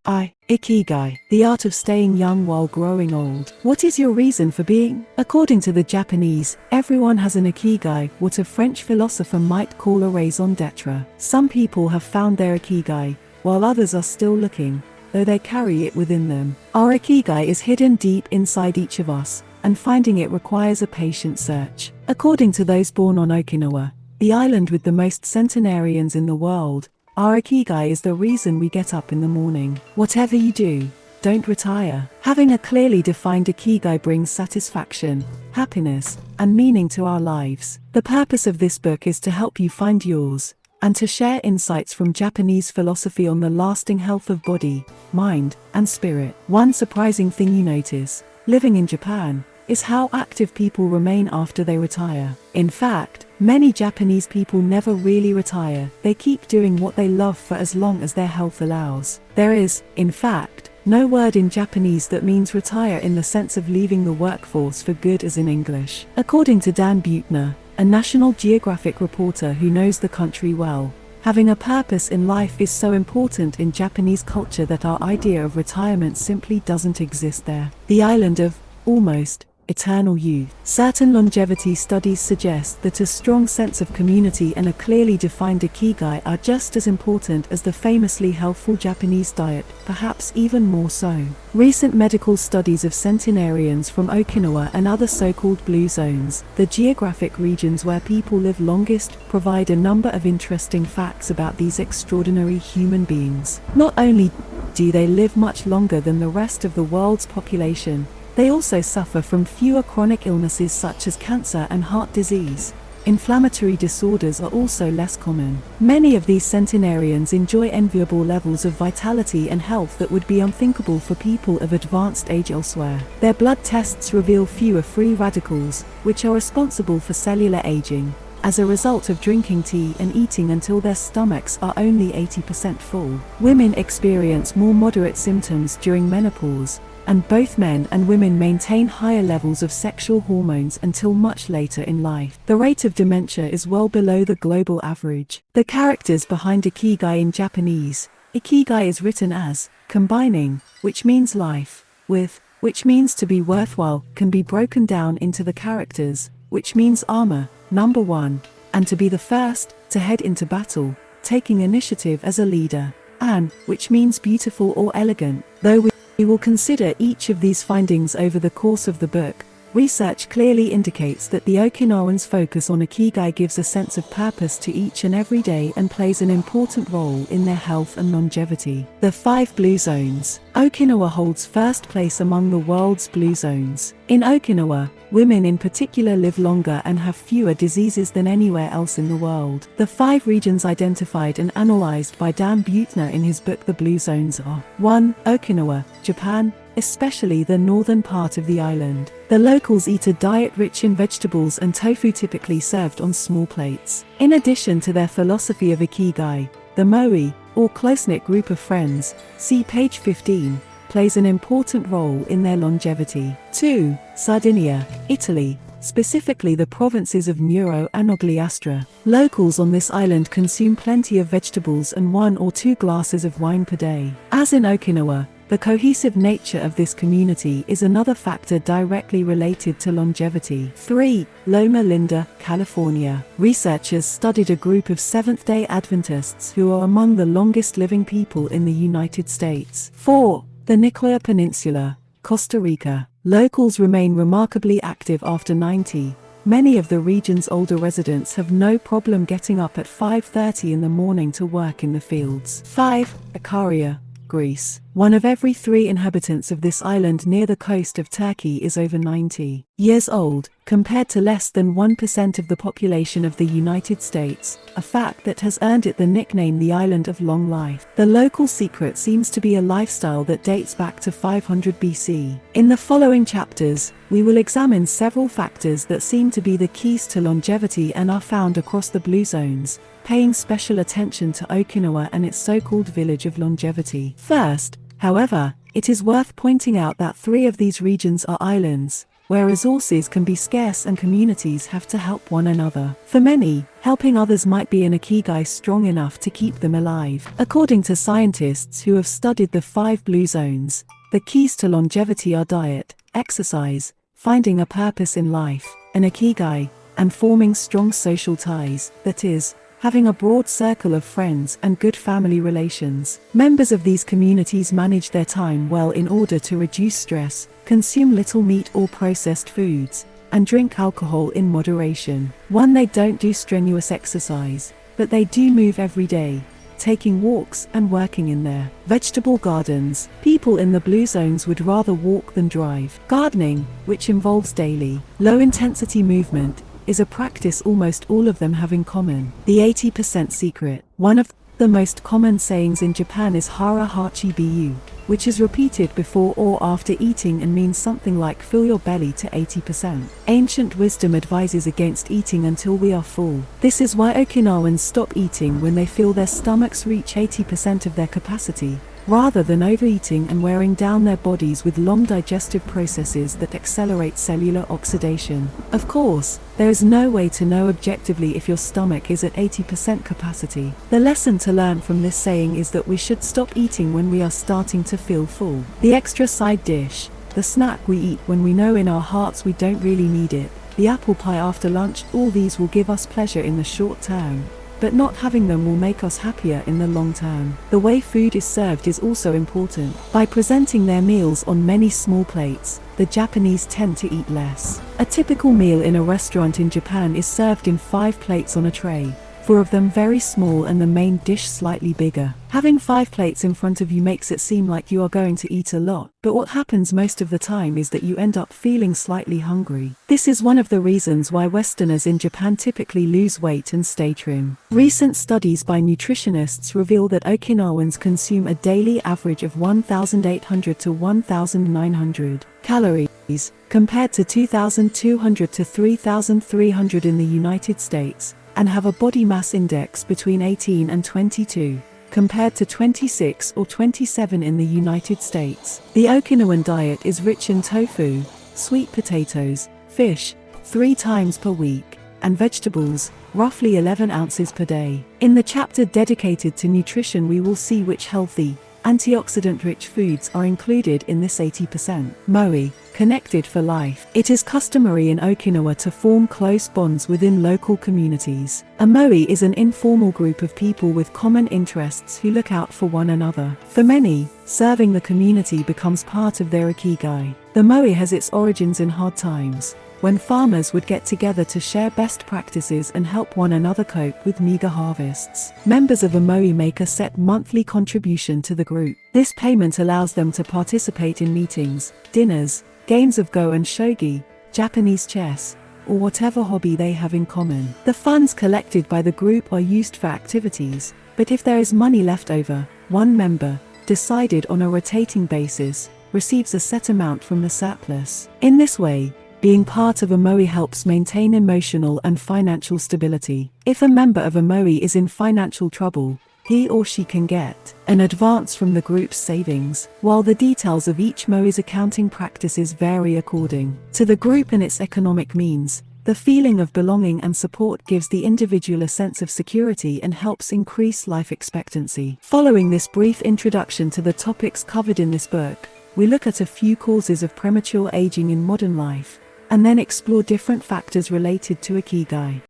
Ikigai, the art of staying young while growing old. What is your reason for being? According to the Japanese, everyone has an Ikigai, what a French philosopher might call a raison d'etre. Some people have found their Ikigai, while others are still looking, though they carry it within them. Our Ikigai is hidden deep inside each of us, and finding it requires a patient search. According to those born on Okinawa, the island with the most centenarians in the world, our Ikigai is the reason we get up in the morning. Whatever you do, don't retire. Having a clearly defined Ikigai brings satisfaction, happiness, and meaning to our lives. The purpose of this book is to help you find yours, and to share insights from Japanese philosophy on the lasting health of body, mind, and spirit. One surprising thing you notice, living in Japan, is how active people remain after they retire. In fact, many Japanese people never really retire. They keep doing what they love for as long as their health allows. There is, in fact, no word in Japanese that means retire in the sense of leaving the workforce for good as in English. According to Dan Buettner, a National Geographic reporter who knows the country well, having a purpose in life is so important in Japanese culture that our idea of retirement simply doesn't exist there. The island of, almost, eternal youth. Certain longevity studies suggest that a strong sense of community and a clearly defined Ikigai are just as important as the famously healthful Japanese diet, perhaps even more so. Recent medical studies of centenarians from Okinawa and other so-called blue zones, the geographic regions where people live longest, provide a number of interesting facts about these extraordinary human beings. Not only do they live much longer than the rest of the world's population, they also suffer from fewer chronic illnesses such as cancer and heart disease. Inflammatory disorders are also less common. Many of these centenarians enjoy enviable levels of vitality and health that would be unthinkable for people of advanced age elsewhere. Their blood tests reveal fewer free radicals, which are responsible for cellular aging, as a result of drinking tea and eating until their stomachs are only 80% full. Women experience more moderate symptoms during menopause, and both men and women maintain higher levels of sexual hormones until much later in life. The rate of dementia is well below the global average. The characters behind Ikigai in Japanese, Ikigai is written as combining, which means life, with, which means to be worthwhile, can be broken down into the characters, which means armor, number 1, and to be the first, to head into battle, taking initiative as a leader, and, which means beautiful or elegant. Though we will consider each of these findings over the course of the book, research clearly indicates that the Okinawans' focus on Ikigai gives a sense of purpose to each and every day and plays an important role in their health and longevity. The 5 blue zones. Okinawa holds first place among the world's blue zones. In Okinawa, women in particular live longer and have fewer diseases than anywhere else in the world. The 5 regions identified and analyzed by Dan Buettner in his book The Blue Zones are: 1. Okinawa, Japan, especially the northern part of the island. The locals eat a diet rich in vegetables and tofu, typically served on small plates. In addition to their philosophy of Ikigai, the Moi, or close-knit group of friends, see page 15, plays an important role in their longevity. 2. Sardinia, Italy, specifically the provinces of Nuoro and Ogliastra. Locals on this island consume plenty of vegetables and 1 or 2 glasses of wine per day. As in Okinawa, the cohesive nature of this community is another factor directly related to longevity. 3. Loma Linda, California. Researchers studied a group of Seventh-day Adventists who are among the longest living people in the United States. 4. The Nicoya Peninsula, Costa Rica. Locals remain remarkably active after 90. Many of the region's older residents have no problem getting up at 5:30 in the morning to work in the fields. 5. Ikaria, Greece. 1 of every 3 inhabitants of this island near the coast of Turkey is over 90 years old, compared to less than 1% of the population of the United States, a fact that has earned it the nickname the Island of Long Life. The local secret seems to be a lifestyle that dates back to 500 BC. In the following chapters, we will examine several factors that seem to be the keys to longevity and are found across the blue zones, paying special attention to Okinawa and its so-called village of longevity. First, however, it is worth pointing out that 3 of these regions are islands, where resources can be scarce and communities have to help one another. For many, helping others might be an Ikigai strong enough to keep them alive. According to scientists who have studied the 5 blue zones, the keys to longevity are diet, exercise, finding a purpose in life, an Ikigai, and forming strong social ties, that is, having a broad circle of friends and good family relations. Members of these communities manage their time well in order to reduce stress, consume little meat or processed foods, and drink alcohol in moderation. 1. They don't do strenuous exercise, but they do move every day, taking walks and working in their vegetable gardens. People in the blue zones would rather walk than drive. Gardening, which involves daily, low-intensity movement, is a practice almost all of them have in common. The 80% secret. One of the most common sayings in Japan is hara hachi bu, which is repeated before or after eating and means something like fill your belly to 80%. Ancient wisdom advises against eating until we are full. This is why Okinawans stop eating when they feel their stomachs reach 80% of their capacity, rather than overeating and wearing down their bodies with long digestive processes that accelerate cellular oxidation. Of course, there is no way to know objectively if your stomach is at 80% capacity. The lesson to learn from this saying is that we should stop eating when we are starting to feel full. The extra side dish, the snack we eat when we know in our hearts we don't really need it, the apple pie after lunch, all these will give us pleasure in the short term, but not having them will make us happier in the long term. The way food is served is also important. By presenting their meals on many small plates, the Japanese tend to eat less. A typical meal in a restaurant in Japan is served in 5 plates on a tray, 4 of them very small and the main dish slightly bigger. Having 5 plates in front of you makes it seem like you are going to eat a lot, but what happens most of the time is that you end up feeling slightly hungry. This is one of the reasons why Westerners in Japan typically lose weight and stay trim. Recent studies by nutritionists reveal that Okinawans consume a daily average of 1,800 to 1,900 calories, compared to 2,200 to 3,300 in the United States, and have a body mass index between 18 and 22, compared to 26 or 27 in the United States. The Okinawan diet is rich in tofu, sweet potatoes, fish, 3 times per week, and vegetables, roughly 11 ounces per day. In the chapter dedicated to nutrition we will see which healthy, antioxidant-rich foods are included in this 80%. Moe, connected for life. It is customary in Okinawa to form close bonds within local communities. A moe is an informal group of people with common interests who look out for one another. For many, serving the community becomes part of their Ikigai. The moe has its origins in hard times, when farmers would get together to share best practices and help one another cope with meager harvests. Members of a moe make a set monthly contribution to the group. This payment allows them to participate in meetings, dinners, games of go and shogi, Japanese chess, or whatever hobby they have in common. The funds collected by the group are used for activities, but if there is money left over, one member, decided on a rotating basis, receives a set amount from the surplus. In this way, being part of a moe helps maintain emotional and financial stability. If a member of a moe is in financial trouble, he or she can get an advance from the group's savings. While the details of each moe's accounting practices vary according to the group and its economic means, the feeling of belonging and support gives the individual a sense of security and helps increase life expectancy. Following this brief introduction to the topics covered in this book, we look at a few causes of premature aging in modern life, and then explore different factors related to Ikigai.